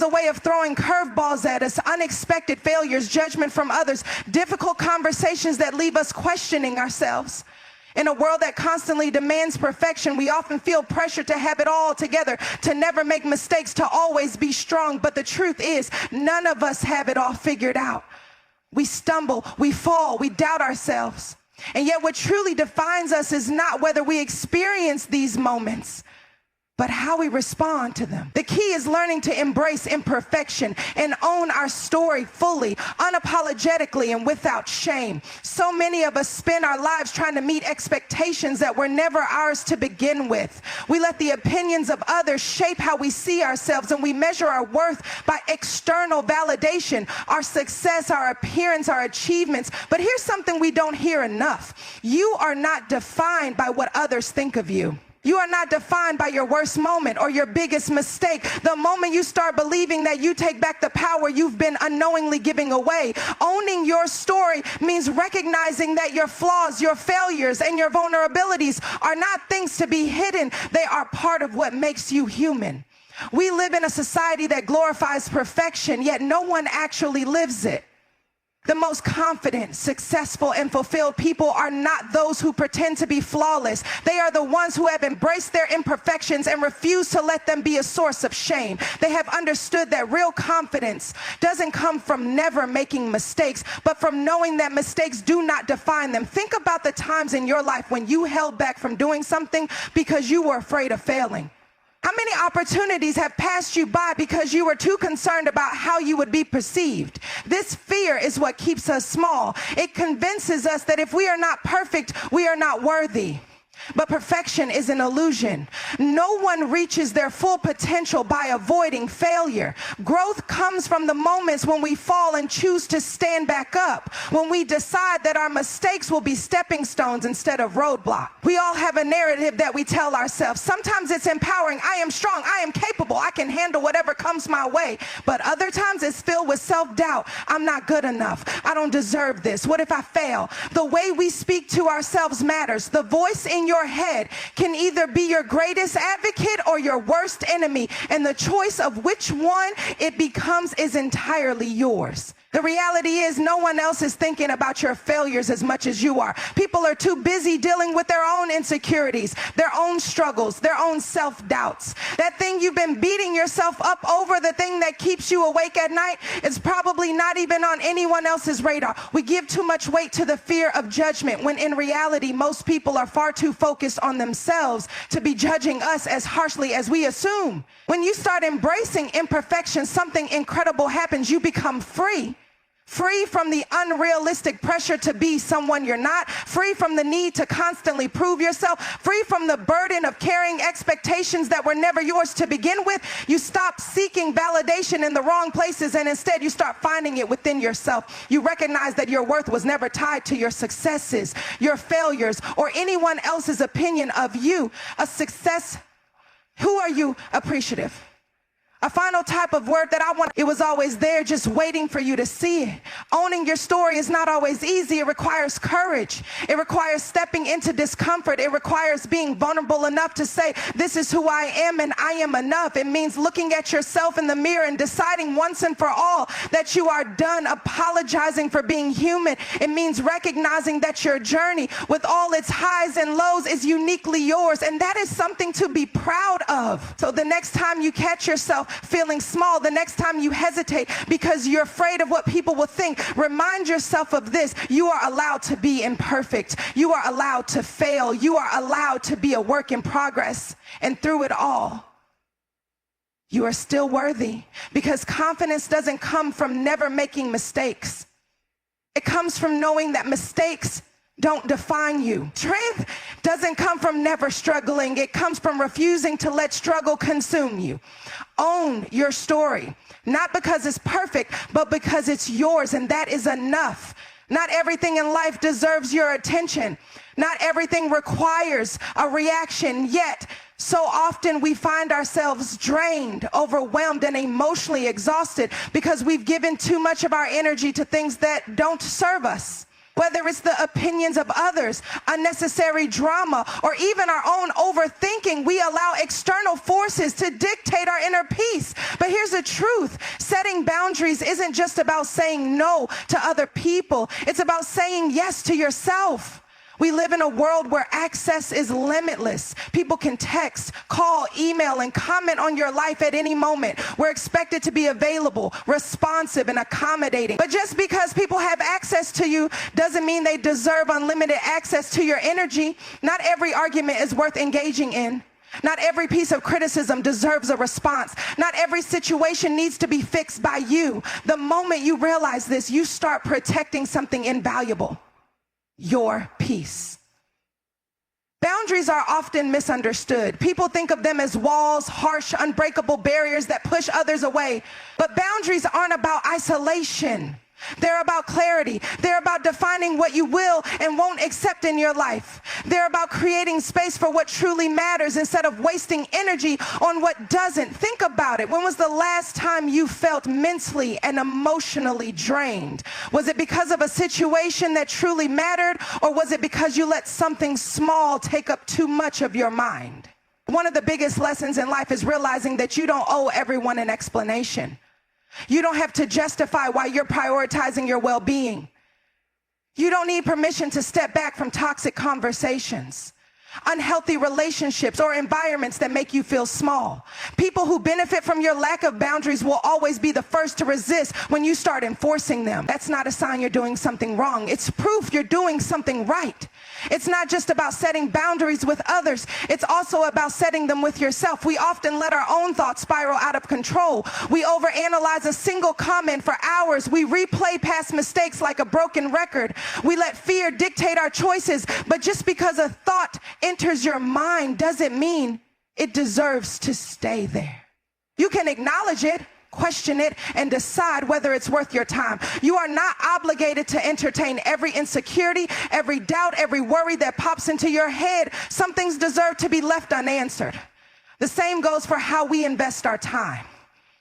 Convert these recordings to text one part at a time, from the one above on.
has a way of throwing curveballs at us, unexpected failures, judgment from others, difficult conversations that leave us questioning ourselves. In a world that constantly demands perfection, we often feel pressure to have it all together, to never make mistakes, to always be strong. But the truth is, none of us have it all figured out. We stumble, we fall, we doubt ourselves. And yet what truly defines us is not whether we experience these moments, but how we respond to them. The key is learning to embrace imperfection and own our story fully, unapologetically, and without shame. So many of us spend our lives trying to meet expectations that were never ours to begin with. We let the opinions of others shape how we see ourselves, and we measure our worth by external validation, our success, our appearance, our achievements. But here's something we don't hear enough. You are not defined by what others think of you. You are not defined by your worst moment or your biggest mistake. The moment you start believing that you take back the power you've been unknowingly giving away. Owning your story means recognizing that your flaws, your failures, and your vulnerabilities are not things to be hidden. They are part of what makes you human. We live in a society that glorifies perfection, yet no one actually lives it. The most confident, successful, and fulfilled people are not those who pretend to be flawless. They are the ones who have embraced their imperfections and refuse to let them be a source of shame. They have understood that real confidence doesn't come from never making mistakes, but from knowing that mistakes do not define them. Think about the times in your life when you held back from doing something because you were afraid of failing. How many opportunities have passed you by because you were too concerned about how you would be perceived? This fear is what keeps us small. It convinces us that if we are not perfect, we are not worthy. But perfection is an illusion. No one reaches their full potential by avoiding failure. Growth comes from the moments when we fall and choose to stand back up, when we decide that our mistakes will be stepping stones instead of roadblocks. We all have a narrative that we tell ourselves. Sometimes it's empowering. I am strong. I am capable. I can handle whatever comes my way. But other times it's filled with self-doubt. I'm not good enough. I don't deserve this. What if I fail? The way we speak to ourselves matters. The voice in your head can either be your greatest advocate or your worst enemy, and the choice of which one it becomes is entirely yours. The reality is no one else is thinking about your failures as much as you are. People are too busy dealing with their own insecurities, their own struggles, their own self-doubts. That thing you've been beating yourself up over, the thing that keeps you awake at night, is probably not even on anyone else's radar. We give too much weight to the fear of judgment, when in reality, most people are far too focused on themselves to be judging us as harshly as we assume. When you start embracing imperfection, something incredible happens. You become free. Free from the unrealistic pressure to be someone you're not, free from the need to constantly prove yourself, free from the burden of carrying expectations that were never yours to begin with. You stop seeking validation in the wrong places, and instead you start finding it within yourself. You recognize that your worth was never tied to your successes, your failures, or anyone else's opinion of you. A success, who are you appreciative? A final type of word that I want, it was always there, just waiting for you to see it. Owning your story is not always easy. It requires courage. It requires stepping into discomfort. It requires being vulnerable enough to say, this is who I am and I am enough. It means looking at yourself in the mirror and deciding once and for all that you are done apologizing for being human. It means recognizing that your journey, with all its highs and lows, is uniquely yours. And that is something to be proud of. So the next time you catch yourself feeling small, the next time you hesitate because you're afraid of what people will think, remind yourself of this: you are allowed to be imperfect. You are allowed to fail. You are allowed to be a work in progress. And through it all, you are still worthy, because confidence doesn't come from never making mistakes. It comes from knowing that mistakes don't define you. Strength doesn't come from never struggling. It comes from refusing to let struggle consume you. Own your story, not because it's perfect, but because it's yours, and that is enough. Not everything in life deserves your attention. Not everything requires a reaction, yet so often we find ourselves drained, overwhelmed, and emotionally exhausted because we've given too much of our energy to things that don't serve us. Whether it's the opinions of others, unnecessary drama, or even our own overthinking, we allow external forces to dictate our inner peace. But here's the truth. Setting boundaries isn't just about saying no to other people. It's about saying yes to yourself. We live in a world where access is limitless. People can text, call, email, and comment on your life at any moment. We're expected to be available, responsive, and accommodating. But just because people have access to you doesn't mean they deserve unlimited access to your energy. Not every argument is worth engaging in. Not every piece of criticism deserves a response. Not every situation needs to be fixed by you. The moment you realize this, you start protecting something invaluable. Your peace. Boundaries are often misunderstood. People think of them as walls, harsh, unbreakable barriers that push others away. But boundaries aren't about isolation. They're about clarity. They're about defining what you will and won't accept in your life. They're about creating space for what truly matters instead of wasting energy on what doesn't. Think about it. When was the last time you felt mentally and emotionally drained? Was it because of a situation that truly mattered, or was it because you let something small take up too much of your mind? One of the biggest lessons in life is realizing that you don't owe everyone an explanation. You don't have to justify why you're prioritizing your well-being. You don't need permission to step back from toxic conversations, unhealthy relationships, or environments that make you feel small. People who benefit from your lack of boundaries will always be the first to resist when you start enforcing them. That's not a sign you're doing something wrong. It's proof you're doing something right. It's not just about setting boundaries with others. It's also about setting them with yourself. We often let our own thoughts spiral out of control. We overanalyze a single comment for hours. We replay past mistakes like a broken record. We let fear dictate our choices. But just because a thought enters your mind doesn't mean it deserves to stay there. You can acknowledge it, question it, and decide whether it's worth your time. You are not obligated to entertain every insecurity, every doubt, every worry that pops into your head. Some things deserve to be left unanswered. The same goes for how we invest our time.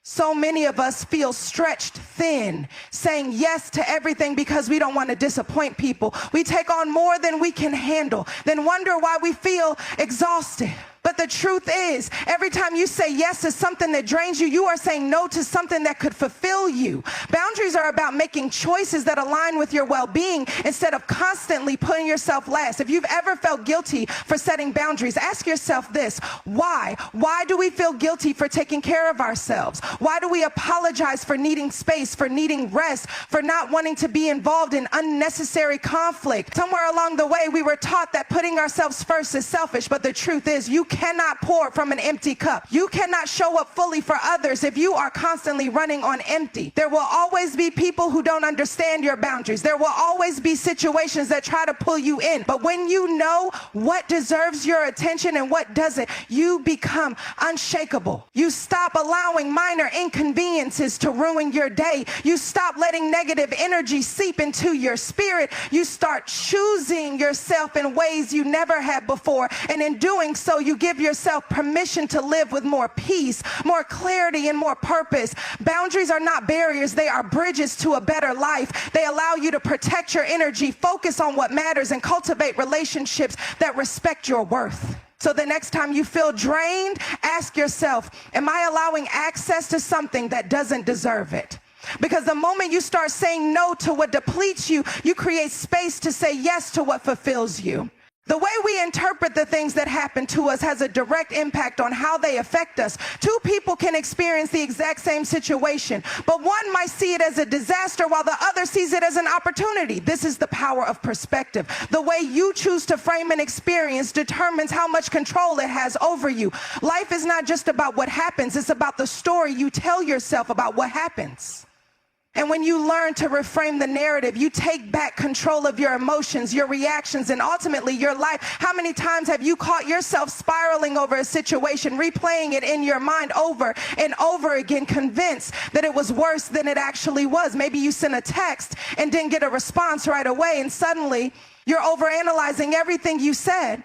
So many of us feel stretched thin, saying yes to everything because we don't want to disappoint people. We take on more than we can handle, then wonder why we feel exhausted. But the truth is, every time you say yes to something that drains you, you are saying no to something that could fulfill you. Boundaries are about making choices that align with your well-being instead of constantly putting yourself last. If you've ever felt guilty for setting boundaries, ask yourself this: why? Why do we feel guilty for taking care of ourselves? Why do we apologize for needing space, for needing rest, for not wanting to be involved in unnecessary conflict? Somewhere along the way, we were taught that putting ourselves first is selfish, but the truth is, you cannot pour from an empty cup. You cannot show up fully for others if you are constantly running on empty. There will always be people who don't understand your boundaries. There will always be situations that try to pull you in. But when you know what deserves your attention and what doesn't, you become unshakable. You stop allowing minor inconveniences to ruin your day. You stop letting negative energy seep into your spirit. You start choosing yourself in ways you never had before. And in doing so, you give yourself permission to live with more peace, more clarity, and more purpose. Boundaries are not barriers. They are bridges to a better life. They allow you to protect your energy, focus on what matters, and cultivate relationships that respect your worth. So the next time you feel drained, ask yourself, am I allowing access to something that doesn't deserve it? Because the moment you start saying no to what depletes you, you create space to say yes to what fulfills you. The way we interpret the things that happen to us has a direct impact on how they affect us. Two people can experience the exact same situation, but one might see it as a disaster while the other sees it as an opportunity. This is the power of perspective. The way you choose to frame an experience determines how much control it has over you. Life is not just about what happens, it's about the story you tell yourself about what happens. And when you learn to reframe the narrative, you take back control of your emotions, your reactions, and ultimately your life. How many times have you caught yourself spiraling over a situation, replaying it in your mind over and over again, convinced that it was worse than it actually was? Maybe you sent a text and didn't get a response right away, and suddenly you're overanalyzing everything you said.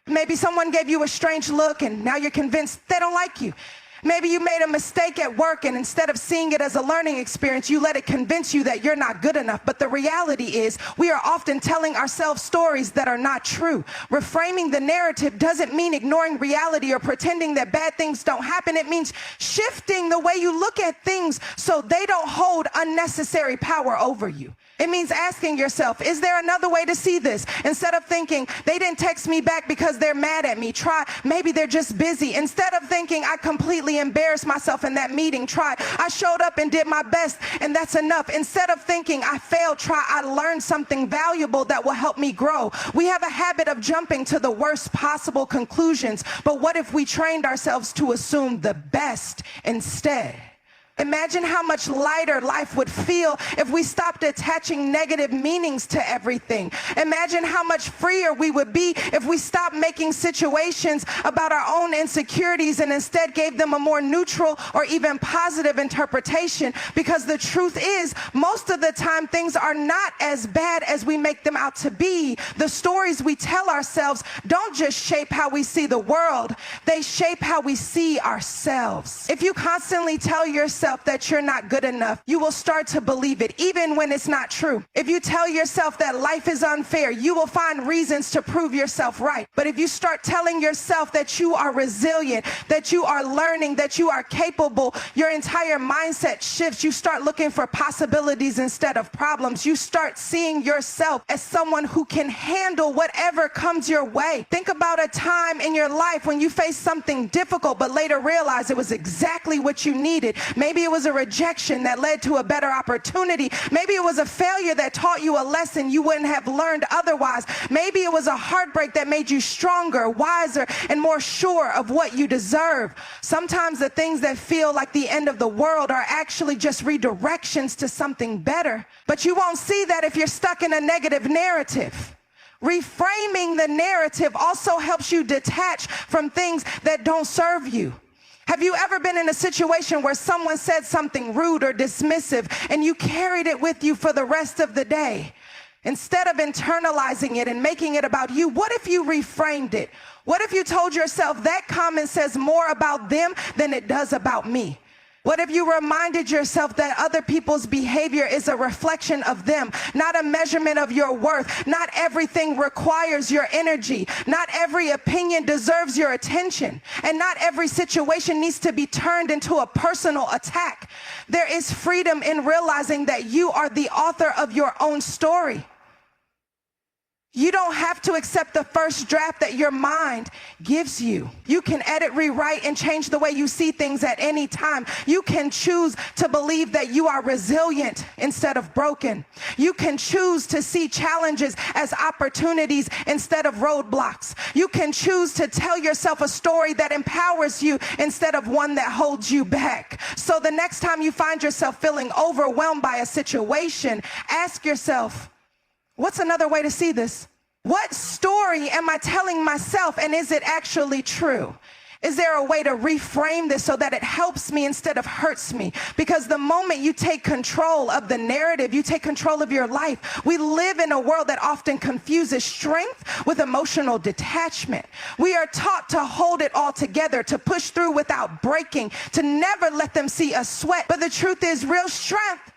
Maybe someone gave you a strange look, and now you're convinced they don't like you. Maybe you made a mistake at work, and instead of seeing it as a learning experience, you let it convince you that you're not good enough. But the reality is, we are often telling ourselves stories that are not true. Reframing the narrative doesn't mean ignoring reality or pretending that bad things don't happen. It means shifting the way you look at things so they don't hold unnecessary power over you. It means asking yourself, is there another way to see this? Instead of thinking, they didn't text me back because they're mad at me, try, maybe they're just busy. Instead of thinking, I completely embarrassed myself in that meeting, try, I showed up and did my best and that's enough. Instead of thinking, I failed, try, I learned something valuable that will help me grow. We have a habit of jumping to the worst possible conclusions, but what if we trained ourselves to assume the best instead? Imagine how much lighter life would feel if we stopped attaching negative meanings to everything. Imagine how much freer we would be if we stopped making situations about our own insecurities and instead gave them a more neutral or even positive interpretation. Because the truth is, most of the time, things are not as bad as we make them out to be. The stories we tell ourselves don't just shape how we see the world, they shape how we see ourselves. If you constantly tell yourself that you're not good enough, you will start to believe it, even when it's not true. If you tell yourself that life is unfair, you will find reasons to prove yourself right. But if you start telling yourself that you are resilient, that you are learning, that you are capable, your entire mindset shifts. You start looking for possibilities instead of problems. You start seeing yourself as someone who can handle whatever comes your way. Think about a time in your life when you faced something difficult, but later realized it was exactly what you needed. Maybe it was a rejection that led to a better opportunity. Maybe it was a failure that taught you a lesson you wouldn't have learned otherwise. Maybe it was a heartbreak that made you stronger, wiser, and more sure of what you deserve. Sometimes the things that feel like the end of the world are actually just redirections to something better. But you won't see that if you're stuck in a negative narrative. Reframing the narrative also helps you detach from things that don't serve you. Have you ever been in a situation where someone said something rude or dismissive and you carried it with you for the rest of the day? Instead of internalizing it and making it about you, what if you reframed it? What if you told yourself that comment says more about them than it does about me? What if you reminded yourself that other people's behavior is a reflection of them, not a measurement of your worth? Not everything requires your energy. Not every opinion deserves your attention. And not every situation needs to be turned into a personal attack. There is freedom in realizing that you are the author of your own story. You don't have to accept the first draft that your mind gives you. You can edit, rewrite, and change the way you see things at any time. You can choose to believe that you are resilient instead of broken. You can choose to see challenges as opportunities instead of roadblocks. You can choose to tell yourself a story that empowers you instead of one that holds you back. So the next time you find yourself feeling overwhelmed by a situation, ask yourself, what's another way to see this? What story am I telling myself, and is it actually true? Is there a way to reframe this so that it helps me instead of hurts me? Because the moment you take control of the narrative, you take control of your life. We live in a world that often confuses strength with emotional detachment. We are taught to hold it all together, to push through without breaking, to never let them see us sweat. But the truth is, real strength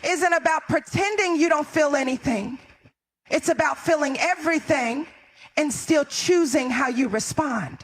isn't about pretending you don't feel anything. It's about feeling everything and still choosing how you respond.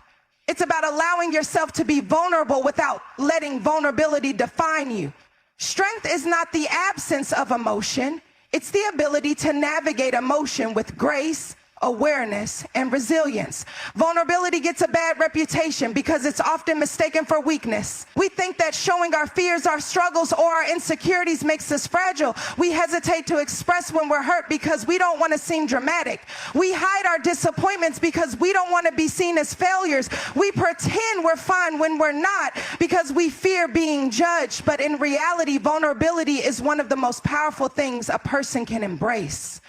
It's about allowing yourself to be vulnerable without letting vulnerability define you. Strength is not the absence of emotion. It's the ability to navigate emotion with grace, awareness, and resilience. Vulnerability gets a bad reputation because it's often mistaken for weakness. We think that showing our fears, our struggles, or our insecurities makes us fragile. We hesitate to express when we're hurt because we don't want to seem dramatic. We hide our disappointments because we don't want to be seen as failures. We pretend we're fine when we're not because we fear being judged. But in reality, vulnerability is one of the most powerful things a person can embrace.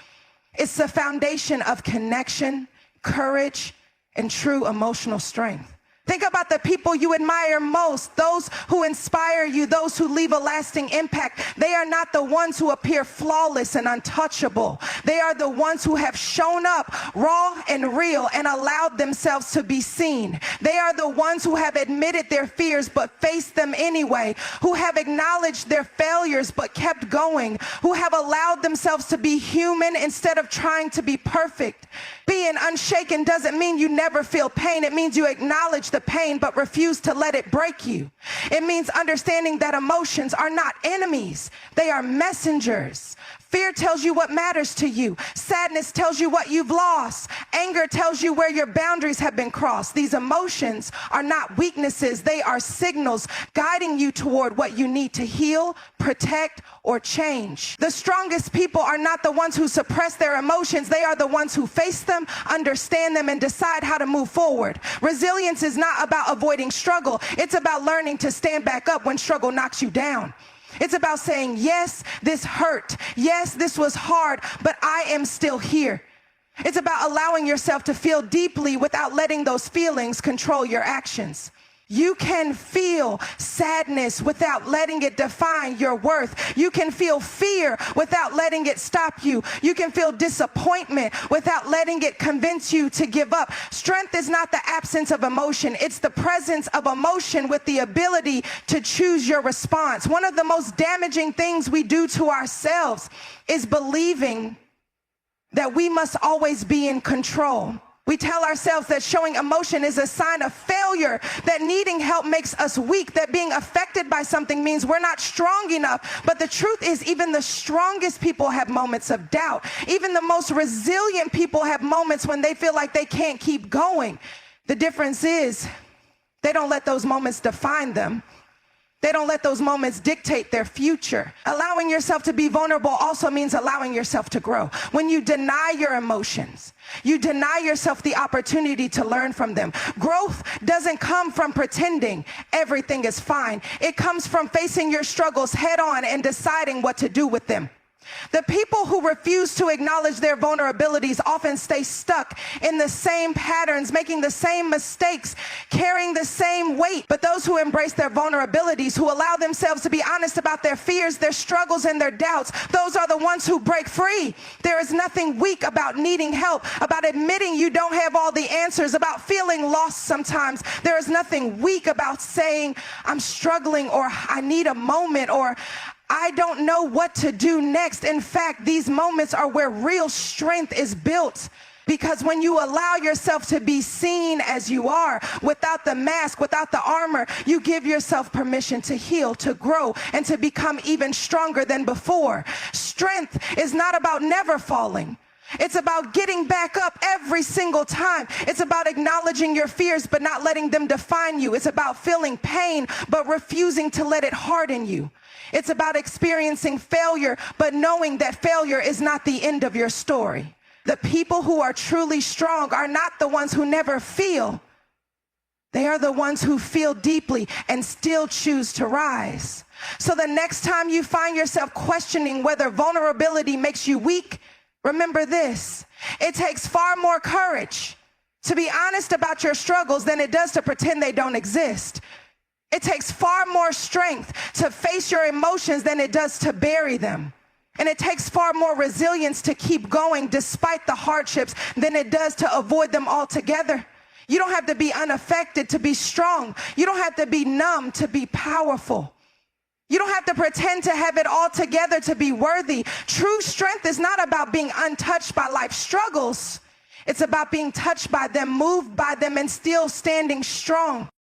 It's the foundation of connection, courage, and true emotional strength. Think about the people you admire most, those who inspire you, those who leave a lasting impact. They are not the ones who appear flawless and untouchable. They are the ones who have shown up raw and real and allowed themselves to be seen. They are the ones who have admitted their fears but faced them anyway, who have acknowledged their failures but kept going, who have allowed themselves to be human instead of trying to be perfect. Being unshaken doesn't mean you never feel pain. It means you acknowledge the pain but refuse to let it break you. It means understanding that emotions are not enemies. They are messengers. Fear tells you what matters to you. Sadness tells you what you've lost. Anger tells you where your boundaries have been crossed. These emotions are not weaknesses. They are signals guiding you toward what you need to heal, protect, or change. The strongest people are not the ones who suppress their emotions. They are the ones who face them, understand them, and decide how to move forward. Resilience is not about avoiding struggle. It's about learning to stand back up when struggle knocks you down. It's about saying, yes, this hurt. Yes, this was hard, but I am still here. It's about allowing yourself to feel deeply without letting those feelings control your actions. You can feel sadness without letting it define your worth. You can feel fear without letting it stop you. You can feel disappointment without letting it convince you to give up. Strength is not the absence of emotion. It's the presence of emotion with the ability to choose your response. One of the most damaging things we do to ourselves is believing that we must always be in control. We tell ourselves that showing emotion is a sign of failure, that needing help makes us weak, that being affected by something means we're not strong enough. But the truth is, even the strongest people have moments of doubt. Even the most resilient people have moments when they feel like they can't keep going. The difference is they don't let those moments define them. They don't let those moments dictate their future. Allowing yourself to be vulnerable also means allowing yourself to grow. When you deny your emotions, you deny yourself the opportunity to learn from them. Growth doesn't come from pretending everything is fine. It comes from facing your struggles head on and deciding what to do with them. The people who refuse to acknowledge their vulnerabilities often stay stuck in the same patterns, making the same mistakes, carrying the same weight. But those who embrace their vulnerabilities, who allow themselves to be honest about their fears, their struggles, and their doubts, those are the ones who break free. There is nothing weak about needing help, about admitting you don't have all the answers, about feeling lost sometimes. There is nothing weak about saying, I'm struggling, or I need a moment, or I don't know what to do next. In fact, these moments are where real strength is built. Because when you allow yourself to be seen as you are, without the mask, without the armor, you give yourself permission to heal, to grow, and to become even stronger than before. Strength is not about never falling. It's about getting back up every single time. It's about acknowledging your fears but not letting them define you. It's about feeling pain but refusing to let it harden you. It's about experiencing failure but knowing that failure is not the end of your story. The people who are truly strong are not the ones who never feel. They are the ones who feel deeply and still choose to rise. So the next time you find yourself questioning whether vulnerability makes you weak, remember this: it takes far more courage to be honest about your struggles than it does to pretend they don't exist. It takes far more strength to face your emotions than it does to bury them. And it takes far more resilience to keep going despite the hardships than it does to avoid them altogether. You don't have to be unaffected to be strong. You don't have to be numb to be powerful. You don't have to pretend to have it all together to be worthy. True strength is not about being untouched by life's struggles. It's about being touched by them, moved by them, and still standing strong.